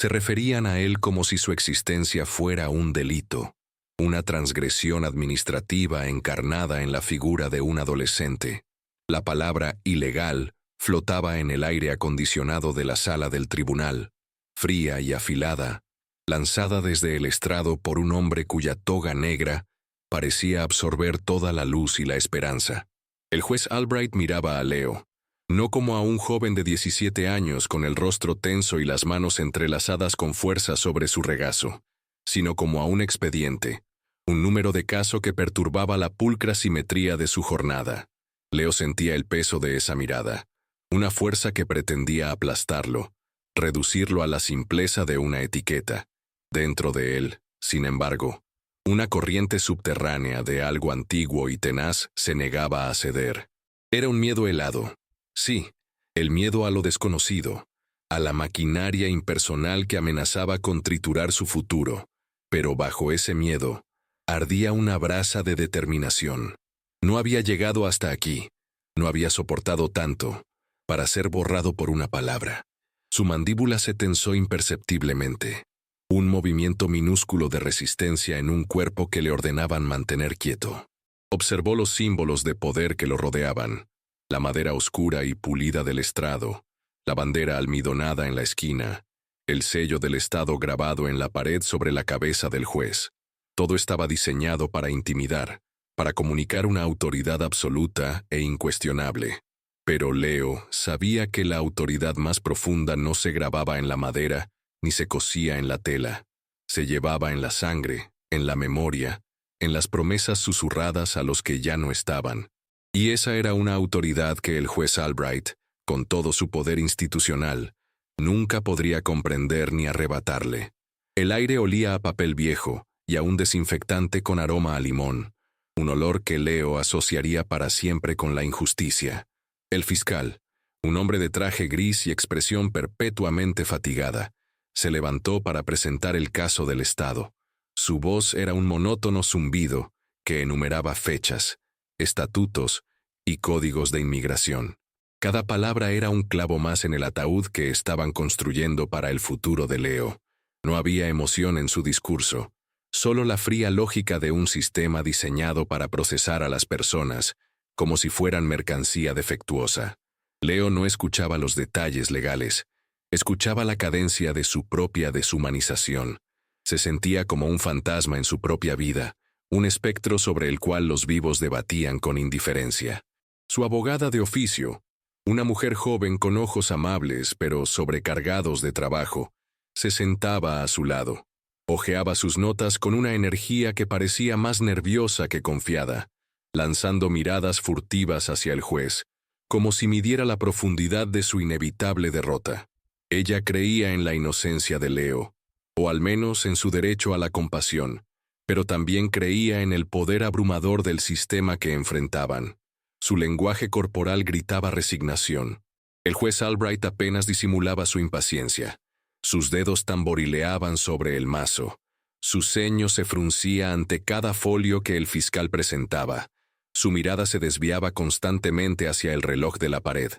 Se referían a él como si su existencia fuera un delito, una transgresión administrativa encarnada en la figura de un adolescente. La palabra ilegal flotaba en el aire acondicionado de la sala del tribunal, fría y afilada, lanzada desde el estrado por un hombre cuya toga negra parecía absorber toda la luz y la esperanza. El juez Albright miraba a Leo, no como a un joven de 17 años con el rostro tenso y las manos entrelazadas con fuerza sobre su regazo, sino como a un expediente, un número de caso que perturbaba la pulcra simetría de su jornada. Leo sentía el peso de esa mirada, una fuerza que pretendía aplastarlo, reducirlo a la simpleza de una etiqueta. Dentro de él, sin embargo, una corriente subterránea de algo antiguo y tenaz se negaba a ceder. Era un miedo helado. Sí, el miedo a lo desconocido, a la maquinaria impersonal que amenazaba con triturar su futuro, pero bajo ese miedo ardía una brasa de determinación. No había llegado hasta aquí, no había soportado tanto, para ser borrado por una palabra. Su mandíbula se tensó imperceptiblemente, un movimiento minúsculo de resistencia en un cuerpo que le ordenaban mantener quieto. Observó los símbolos de poder que lo rodeaban, la madera oscura y pulida del estrado, la bandera almidonada en la esquina, el sello del Estado grabado en la pared sobre la cabeza del juez. Todo estaba diseñado para intimidar, para comunicar una autoridad absoluta e incuestionable. Pero Leo sabía que la autoridad más profunda no se grababa en la madera ni se cosía en la tela. Se llevaba en la sangre, en la memoria, en las promesas susurradas a los que ya no estaban. Y esa era una autoridad que el juez Albright, con todo su poder institucional, nunca podría comprender ni arrebatarle. El aire olía a papel viejo y a un desinfectante con aroma a limón, un olor que Leo asociaría para siempre con la injusticia. El fiscal, un hombre de traje gris y expresión perpetuamente fatigada, se levantó para presentar el caso del Estado. Su voz era un monótono zumbido que enumeraba fechas, estatutos y códigos de inmigración. Cada palabra era un clavo más en el ataúd que estaban construyendo para el futuro de Leo. No había emoción en su discurso, solo la fría lógica de un sistema diseñado para procesar a las personas como si fueran mercancía defectuosa. Leo no escuchaba los detalles legales, escuchaba la cadencia de su propia deshumanización. Se sentía como un fantasma en su propia vida, un espectro sobre el cual los vivos debatían con indiferencia. Su abogada de oficio, una mujer joven con ojos amables pero sobrecargados de trabajo, se sentaba a su lado. Hojeaba sus notas con una energía que parecía más nerviosa que confiada, lanzando miradas furtivas hacia el juez, como si midiera la profundidad de su inevitable derrota. Ella creía en la inocencia de Leo, o al menos en su derecho a la compasión, pero también creía en el poder abrumador del sistema que enfrentaban. Su lenguaje corporal gritaba resignación. El juez Albright apenas disimulaba su impaciencia. Sus dedos tamborileaban sobre el mazo. Su ceño se fruncía ante cada folio que el fiscal presentaba. Su mirada se desviaba constantemente hacia el reloj de la pared.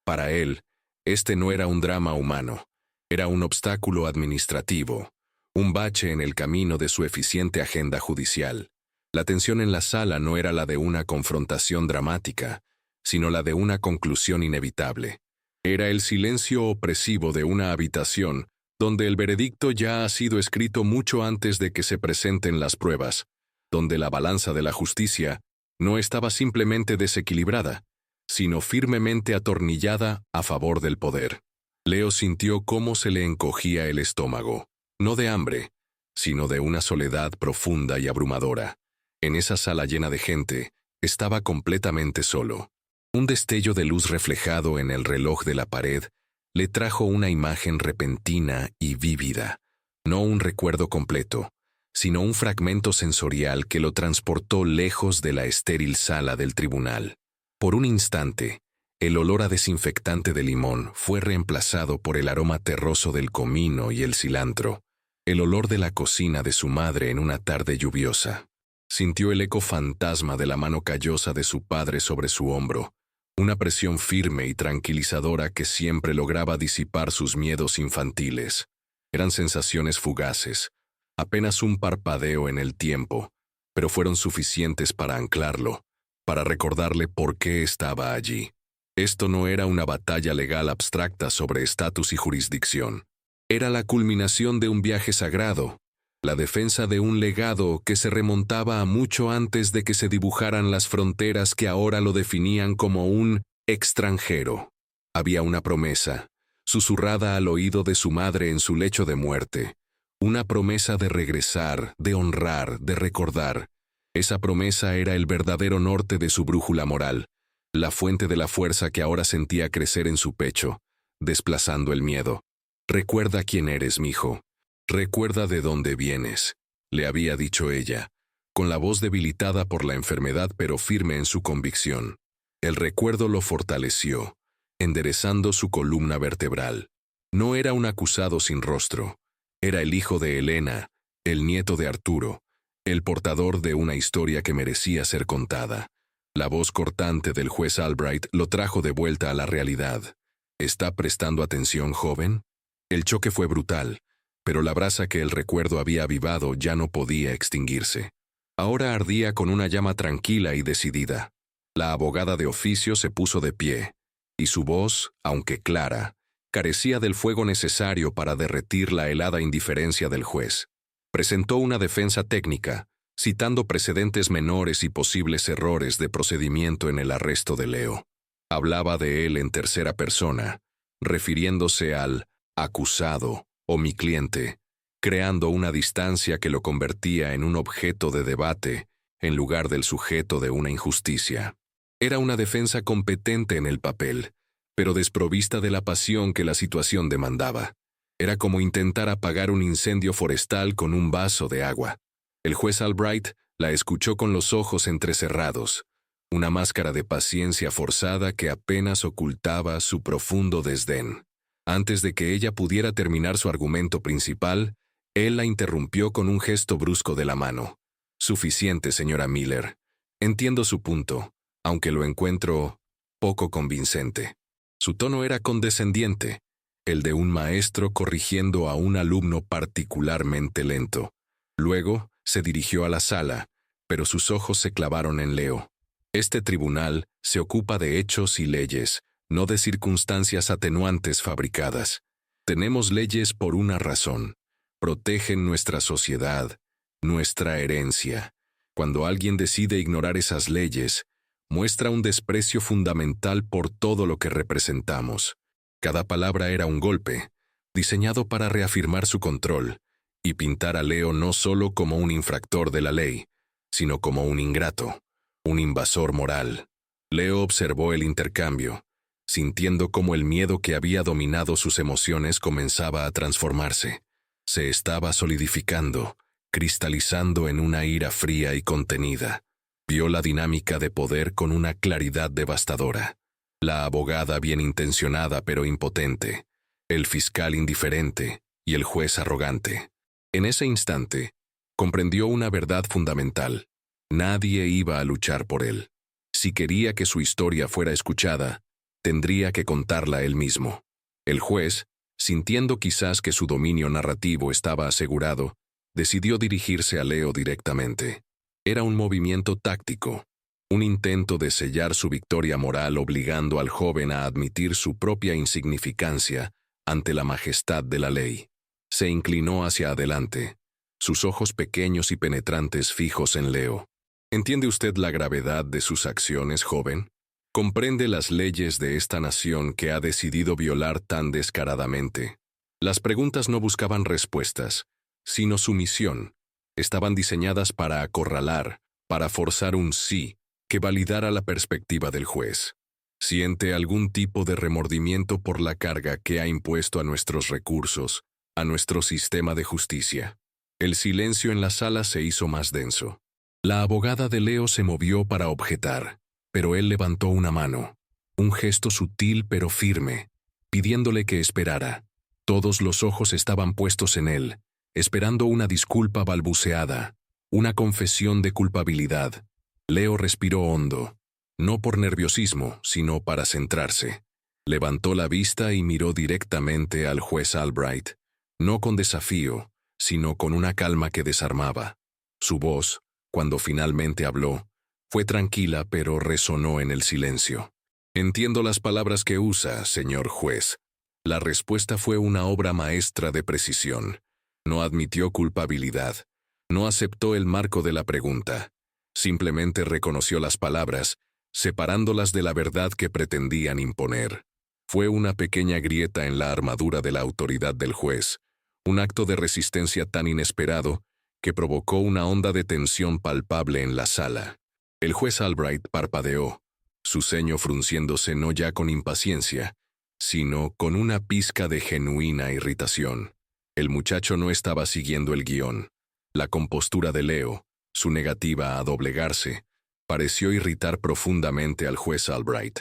Para él, este no era un drama humano, era un obstáculo administrativo, un bache en el camino de su eficiente agenda judicial. La tensión en la sala no era la de una confrontación dramática, sino la de una conclusión inevitable. Era el silencio opresivo de una habitación donde el veredicto ya ha sido escrito mucho antes de que se presenten las pruebas, donde la balanza de la justicia no estaba simplemente desequilibrada, sino firmemente atornillada a favor del poder. Leo sintió cómo se le encogía el estómago, no de hambre, sino de una soledad profunda y abrumadora. En esa sala llena de gente, estaba completamente solo. Un destello de luz reflejado en el reloj de la pared le trajo una imagen repentina y vívida, no un recuerdo completo, sino un fragmento sensorial que lo transportó lejos de la estéril sala del tribunal. Por un instante, el olor a desinfectante de limón fue reemplazado por el aroma terroso del comino y el cilantro, el olor de la cocina de su madre en una tarde lluviosa. Sintió el eco fantasma de la mano callosa de su padre sobre su hombro, una presión firme y tranquilizadora que siempre lograba disipar sus miedos infantiles. Eran sensaciones fugaces, apenas un parpadeo en el tiempo, pero fueron suficientes para anclarlo, para recordarle por qué estaba allí. Esto no era una batalla legal abstracta sobre estatus y jurisdicción. Era la culminación de un viaje sagrado, la defensa de un legado que se remontaba a mucho antes de que se dibujaran las fronteras que ahora lo definían como un extranjero. Había una promesa, susurrada al oído de su madre en su lecho de muerte, una promesa de regresar, de honrar, de recordar. Esa promesa era el verdadero norte de su brújula moral, la fuente de la fuerza que ahora sentía crecer en su pecho, desplazando el miedo. «Recuerda quién eres, mijo. Recuerda de dónde vienes», le había dicho ella, con la voz debilitada por la enfermedad pero firme en su convicción. El recuerdo lo fortaleció, enderezando su columna vertebral. No era un acusado sin rostro. Era el hijo de Elena, el nieto de Arturo, el portador de una historia que merecía ser contada. La voz cortante del juez Albright lo trajo de vuelta a la realidad. ¿Está prestando atención, joven? El choque fue brutal, pero la brasa que el recuerdo había avivado ya no podía extinguirse. Ahora ardía con una llama tranquila y decidida. La abogada de oficio se puso de pie, y su voz, aunque clara, carecía del fuego necesario para derretir la helada indiferencia del juez. Presentó una defensa técnica, citando precedentes menores y posibles errores de procedimiento en el arresto de Leo. Hablaba de él en tercera persona, refiriéndose al acusado o mi cliente, creando una distancia que lo convertía en un objeto de debate en lugar del sujeto de una injusticia. Era una defensa competente en el papel, pero desprovista de la pasión que la situación demandaba. Era como intentar apagar un incendio forestal con un vaso de agua. El juez Albright la escuchó con los ojos entrecerrados, una máscara de paciencia forzada que apenas ocultaba su profundo desdén. Antes de que ella pudiera terminar su argumento principal, él la interrumpió con un gesto brusco de la mano. «Suficiente, señora Miller. Entiendo su punto, aunque lo encuentro poco convincente». Su tono era condescendiente, el de un maestro corrigiendo a un alumno particularmente lento. Luego se dirigió a la sala, pero sus ojos se clavaron en Leo. «Este tribunal se ocupa de hechos y leyes, no de circunstancias atenuantes fabricadas. Tenemos leyes por una razón. Protegen nuestra sociedad, nuestra herencia. Cuando alguien decide ignorar esas leyes, muestra un desprecio fundamental por todo lo que representamos». Cada palabra era un golpe, diseñado para reafirmar su control y pintar a Leo no solo como un infractor de la ley, sino como un ingrato, un invasor moral. Leo observó el intercambio, sintiendo cómo el miedo que había dominado sus emociones comenzaba a transformarse. Se estaba solidificando, cristalizando en una ira fría y contenida. Vio la dinámica de poder con una claridad devastadora. La abogada bien intencionada pero impotente, el fiscal indiferente y el juez arrogante. En ese instante, comprendió una verdad fundamental. Nadie iba a luchar por él. Si quería que su historia fuera escuchada, tendría que contarla él mismo. El juez, sintiendo quizás que su dominio narrativo estaba asegurado, decidió dirigirse a Leo directamente. Era un movimiento táctico, un intento de sellar su victoria moral obligando al joven a admitir su propia insignificancia ante la majestad de la ley. Se inclinó hacia adelante, sus ojos pequeños y penetrantes fijos en Leo. ¿Entiende usted la gravedad de sus acciones, joven? ¿Comprende las leyes de esta nación que ha decidido violar tan descaradamente? Las preguntas no buscaban respuestas, sino sumisión. Estaban diseñadas para acorralar, para forzar un sí que validara la perspectiva del juez. ¿Siente algún tipo de remordimiento por la carga que ha impuesto a nuestros recursos, a nuestro sistema de justicia? El silencio en la sala se hizo más denso. La abogada de Leo se movió para objetar, pero él levantó una mano, un gesto sutil pero firme, pidiéndole que esperara. Todos los ojos estaban puestos en él, esperando una disculpa balbuceada, una confesión de culpabilidad. Leo respiró hondo, no por nerviosismo, sino para centrarse. Levantó la vista y miró directamente al juez Albright. no con desafío, sino con una calma que desarmaba. Su voz, cuando finalmente habló, fue tranquila pero resonó en el silencio. Entiendo las palabras que usa, señor juez. La respuesta fue una obra maestra de precisión. No admitió culpabilidad. No aceptó el marco de la pregunta. Simplemente reconoció las palabras, separándolas de la verdad que pretendían imponer. Fue una pequeña grieta en la armadura de la autoridad del juez, un acto de resistencia tan inesperado que provocó una onda de tensión palpable en la sala. El juez Albright parpadeó, su ceño frunciéndose no ya con impaciencia, sino con una pizca de genuina irritación. El muchacho no estaba siguiendo el guión. La compostura de Leo, su negativa a doblegarse, pareció irritar profundamente al juez Albright.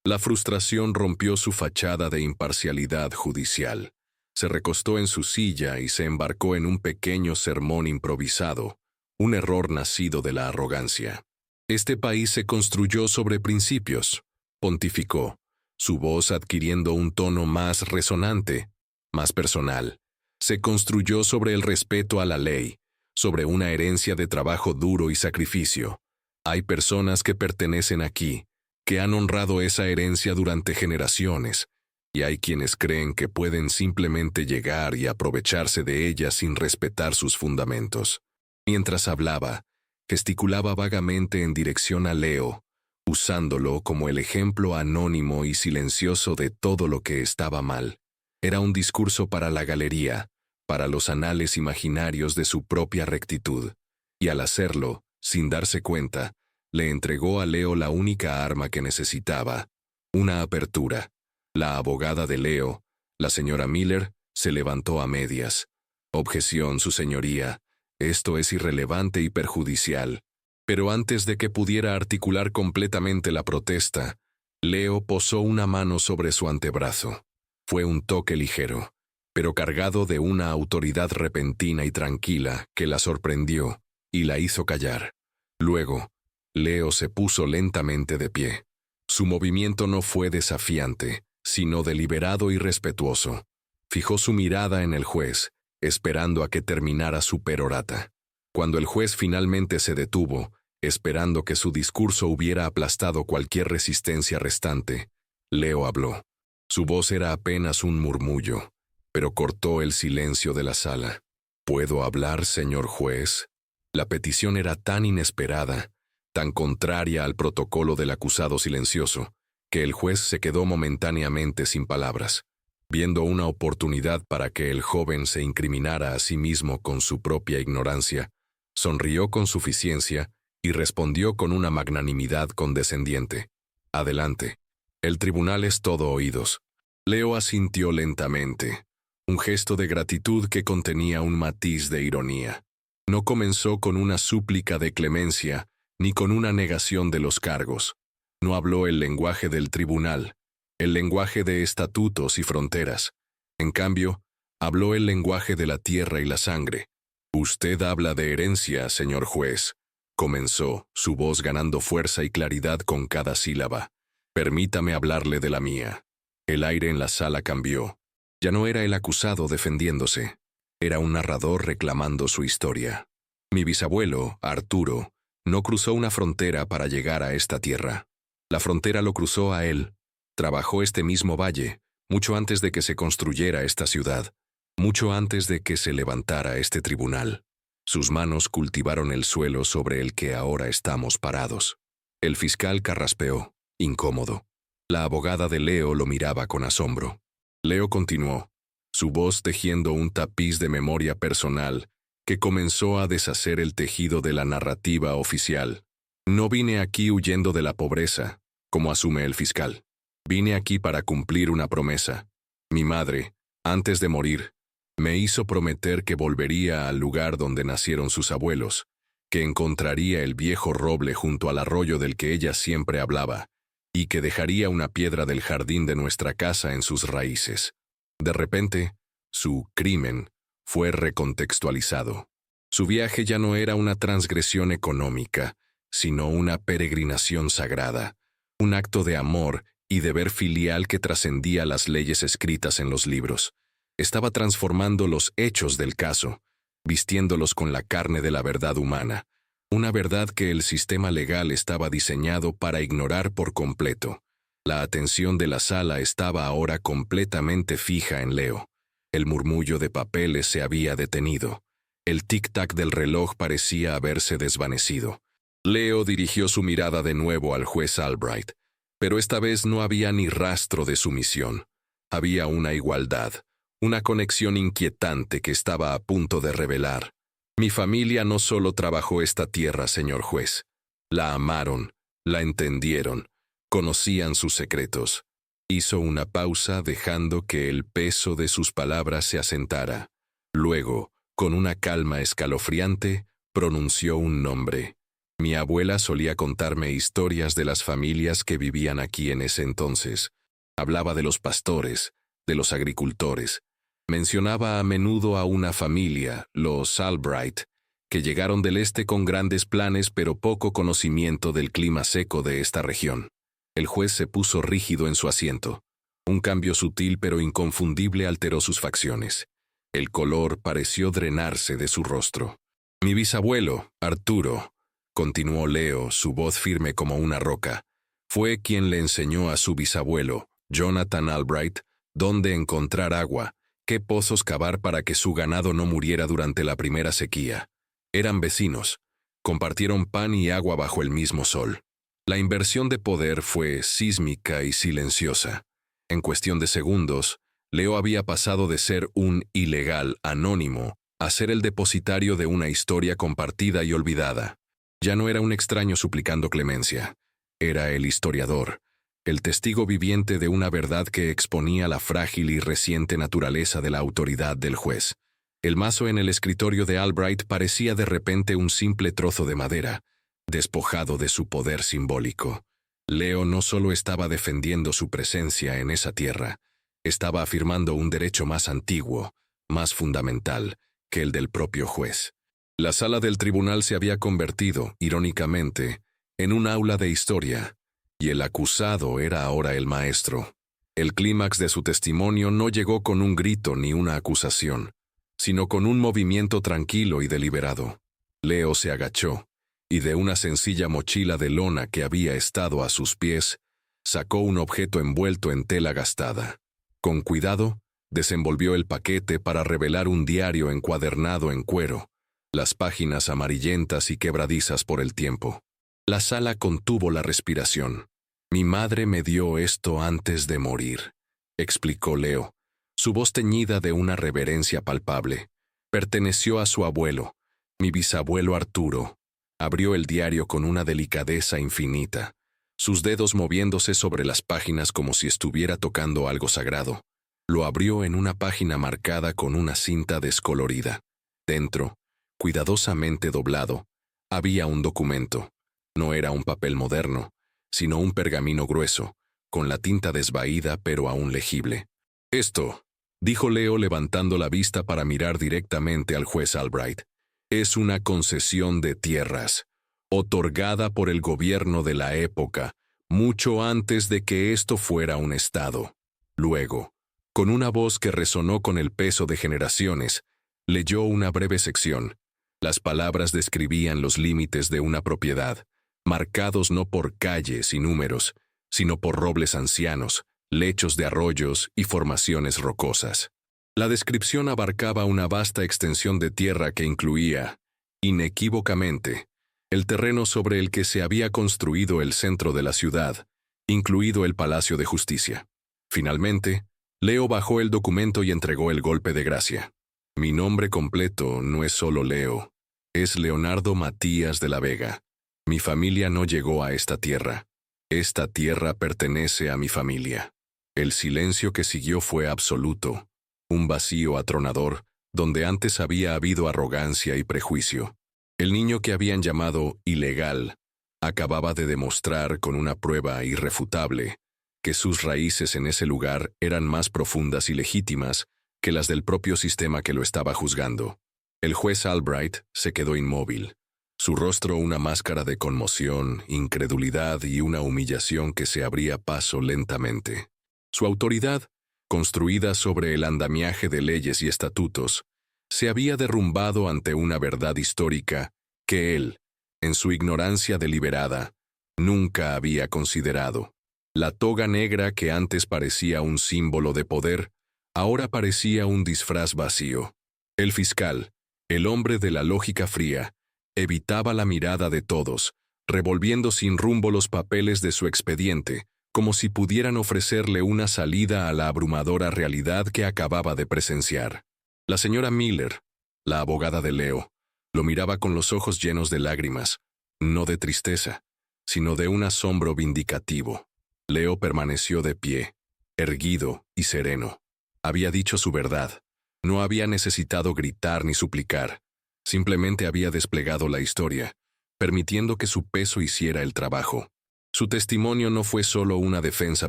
La frustración rompió su fachada de imparcialidad judicial. Se recostó en su silla y se embarcó en un pequeño sermón improvisado, un error nacido de la arrogancia. Este país se construyó sobre principios, pontificó, su voz adquiriendo un tono más resonante, más personal. Se construyó sobre el respeto a la ley, sobre una herencia de trabajo duro y sacrificio. Hay personas que pertenecen aquí, que han honrado esa herencia durante generaciones, y hay quienes creen que pueden simplemente llegar y aprovecharse de ella sin respetar sus fundamentos. Mientras hablaba, gesticulaba vagamente en dirección a Leo, usándolo como el ejemplo anónimo y silencioso de todo lo que estaba mal. Era un discurso para la galería, para los anales imaginarios de su propia rectitud, y al hacerlo, sin darse cuenta, le entregó a Leo la única arma que necesitaba, una apertura. La abogada de Leo, la señora Miller, se levantó a medias. Objeción, su señoría. Esto es irrelevante y perjudicial. Pero antes de que pudiera articular completamente la protesta, Leo posó una mano sobre su antebrazo. Fue un toque ligero, pero cargado de una autoridad repentina y tranquila que la sorprendió y la hizo callar. Luego, Leo se puso lentamente de pie. Su movimiento no fue desafiante, sino deliberado y respetuoso. Fijó su mirada en el juez, esperando a que terminara su perorata. Cuando el juez finalmente se detuvo, esperando que su discurso hubiera aplastado cualquier resistencia restante, Leo habló. Su voz era apenas un murmullo, pero cortó el silencio de la sala. ¿Puedo hablar, señor juez? La petición era tan inesperada, tan contraria al protocolo del acusado silencioso, que el juez se quedó momentáneamente sin palabras, viendo una oportunidad para que el joven se incriminara a sí mismo con su propia ignorancia. Sonrió con suficiencia y respondió con una magnanimidad condescendiente. Adelante. El tribunal es todo oídos. Leo asintió lentamente, un gesto de gratitud que contenía un matiz de ironía. No comenzó con una súplica de clemencia, ni con una negación de los cargos. No habló el lenguaje del tribunal, el lenguaje de estatutos y fronteras. En cambio, habló el lenguaje de la tierra y la sangre. Usted habla de herencia, señor juez, comenzó, su voz ganando fuerza y claridad con cada sílaba. Permítame hablarle de la mía. El aire en la sala cambió. Ya no era el acusado defendiéndose. Era un narrador reclamando su historia. Mi bisabuelo, Arturo, no cruzó una frontera para llegar a esta tierra. La frontera lo cruzó a él. Trabajó este mismo valle, mucho antes de que se construyera esta ciudad, mucho antes de que se levantara este tribunal. Sus manos cultivaron el suelo sobre el que ahora estamos parados. El fiscal carraspeó, incómodo. La abogada de Leo lo miraba con asombro. Leo continuó, su voz tejiendo un tapiz de memoria personal que comenzó a deshacer el tejido de la narrativa oficial. No vine aquí huyendo de la pobreza, como asume el fiscal. Vine aquí para cumplir una promesa. Mi madre, antes de morir, me hizo prometer que volvería al lugar donde nacieron sus abuelos, que encontraría el viejo roble junto al arroyo del que ella siempre hablaba, y que dejaría una piedra del jardín de nuestra casa en sus raíces. De repente, su crimen fue recontextualizado. Su viaje ya no era una transgresión económica, sino una peregrinación sagrada, un acto de amor y deber filial que trascendía las leyes escritas en los libros. Estaba transformando los hechos del caso, vistiéndolos con la carne de la verdad humana, una verdad que el sistema legal estaba diseñado para ignorar por completo. La atención de la sala estaba ahora completamente fija en Leo. El murmullo de papeles se había detenido. El tic-tac del reloj parecía haberse desvanecido. Leo dirigió su mirada de nuevo al juez Albright, pero esta vez no había ni rastro de sumisión. Había una igualdad, una conexión inquietante que estaba a punto de revelar. Mi familia no solo trabajó esta tierra, señor juez. La amaron, la entendieron, conocían sus secretos. Hizo una pausa dejando que el peso de sus palabras se asentara. Luego, con una calma escalofriante, pronunció un nombre. Mi abuela solía contarme historias de las familias que vivían aquí en ese entonces. Hablaba de los pastores, de los agricultores. Mencionaba a menudo a una familia, los Albright, que llegaron del este con grandes planes pero poco conocimiento del clima seco de esta región. El juez se puso rígido en su asiento. Un cambio sutil pero inconfundible alteró sus facciones. El color pareció drenarse de su rostro. Mi bisabuelo, Arturo, continuó Leo, su voz firme como una roca, fue quien le enseñó a su bisabuelo, Jonathan Albright, dónde encontrar agua, qué pozos cavar para que su ganado no muriera durante la primera sequía. Eran vecinos. Compartieron pan y agua bajo el mismo sol. La inversión de poder fue sísmica y silenciosa. En cuestión de segundos, Leo había pasado de ser un ilegal anónimo a ser el depositario de una historia compartida y olvidada. Ya no era un extraño suplicando clemencia. Era el historiador, el testigo viviente de una verdad que exponía la frágil y reciente naturaleza de la autoridad del juez. El mazo en el escritorio de Albright parecía de repente un simple trozo de madera, despojado de su poder simbólico. Leo no solo estaba defendiendo su presencia en esa tierra, estaba afirmando un derecho más antiguo, más fundamental, que el del propio juez. La sala del tribunal se había convertido, irónicamente, en un aula de historia, y el acusado era ahora el maestro. El clímax de su testimonio no llegó con un grito ni una acusación, sino con un movimiento tranquilo y deliberado. Leo se agachó, y de una sencilla mochila de lona que había estado a sus pies, sacó un objeto envuelto en tela gastada. Con cuidado, desenvolvió el paquete para revelar un diario encuadernado en cuero, las páginas amarillentas y quebradizas por el tiempo. La sala contuvo la respiración. Mi madre me dio esto antes de morir, explicó Leo, su voz teñida de una reverencia palpable. Perteneció a su abuelo, mi bisabuelo Arturo. Abrió el diario con una delicadeza infinita, sus dedos moviéndose sobre las páginas como si estuviera tocando algo sagrado. Lo abrió en una página marcada con una cinta descolorida. Dentro, cuidadosamente doblado, había un documento. No era un papel moderno, sino un pergamino grueso, con la tinta desvaída pero aún legible. Esto, dijo Leo levantando la vista para mirar directamente al juez Albright, es una concesión de tierras, otorgada por el gobierno de la época, mucho antes de que esto fuera un estado. Luego, con una voz que resonó con el peso de generaciones, leyó una breve sección. Las palabras describían los límites de una propiedad, marcados no por calles y números, sino por robles ancianos, lechos de arroyos y formaciones rocosas. La descripción abarcaba una vasta extensión de tierra que incluía, inequívocamente, el terreno sobre el que se había construido el centro de la ciudad, incluido el Palacio de Justicia. Finalmente, Leo bajó el documento y entregó el golpe de gracia. Mi nombre completo no es solo Leo, es Leonardo Matías de la Vega. Mi familia no llegó a esta tierra. Esta tierra pertenece a mi familia. El silencio que siguió fue absoluto, un vacío atronador, donde antes había habido arrogancia y prejuicio. El niño que habían llamado ilegal acababa de demostrar con una prueba irrefutable que sus raíces en ese lugar eran más profundas y legítimas que las del propio sistema que lo estaba juzgando. El juez Albright se quedó inmóvil, su rostro una máscara de conmoción, incredulidad y una humillación que se abría paso lentamente. Su autoridad, construida sobre el andamiaje de leyes y estatutos, se había derrumbado ante una verdad histórica que él, en su ignorancia deliberada, nunca había considerado. La toga negra que antes parecía un símbolo de poder, ahora parecía un disfraz vacío. El fiscal, el hombre de la lógica fría, evitaba la mirada de todos, revolviendo sin rumbo los papeles de su expediente, como si pudieran ofrecerle una salida a la abrumadora realidad que acababa de presenciar. La señora Miller, la abogada de Leo, lo miraba con los ojos llenos de lágrimas, no de tristeza, sino de un asombro vindicativo. Leo permaneció de pie, erguido y sereno. Había dicho su verdad. No había necesitado gritar ni suplicar. Simplemente había desplegado la historia, permitiendo que su peso hiciera el trabajo. Su testimonio no fue solo una defensa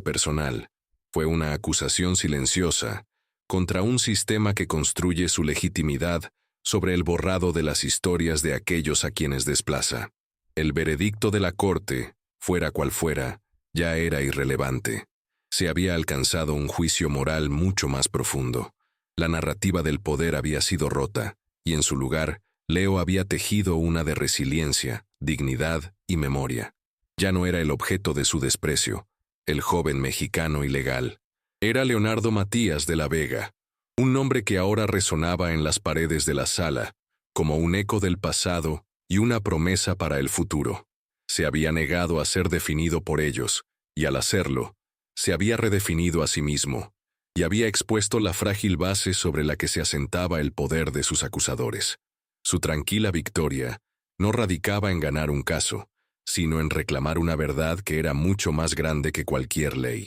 personal, fue una acusación silenciosa contra un sistema que construye su legitimidad sobre el borrado de las historias de aquellos a quienes desplaza. El veredicto de la corte, fuera cual fuera, ya era irrelevante. Se había alcanzado un juicio moral mucho más profundo. La narrativa del poder había sido rota, y en su lugar, Leo había tejido una de resiliencia, dignidad y memoria. Ya no era el objeto de su desprecio, el joven mexicano ilegal. Era Leonardo Matías de la Vega, un nombre que ahora resonaba en las paredes de la sala, como un eco del pasado y una promesa para el futuro. Se había negado a ser definido por ellos, y al hacerlo, se había redefinido a sí mismo, y había expuesto la frágil base sobre la que se asentaba el poder de sus acusadores. Su tranquila victoria no radicaba en ganar un caso, sino en reclamar una verdad que era mucho más grande que cualquier ley.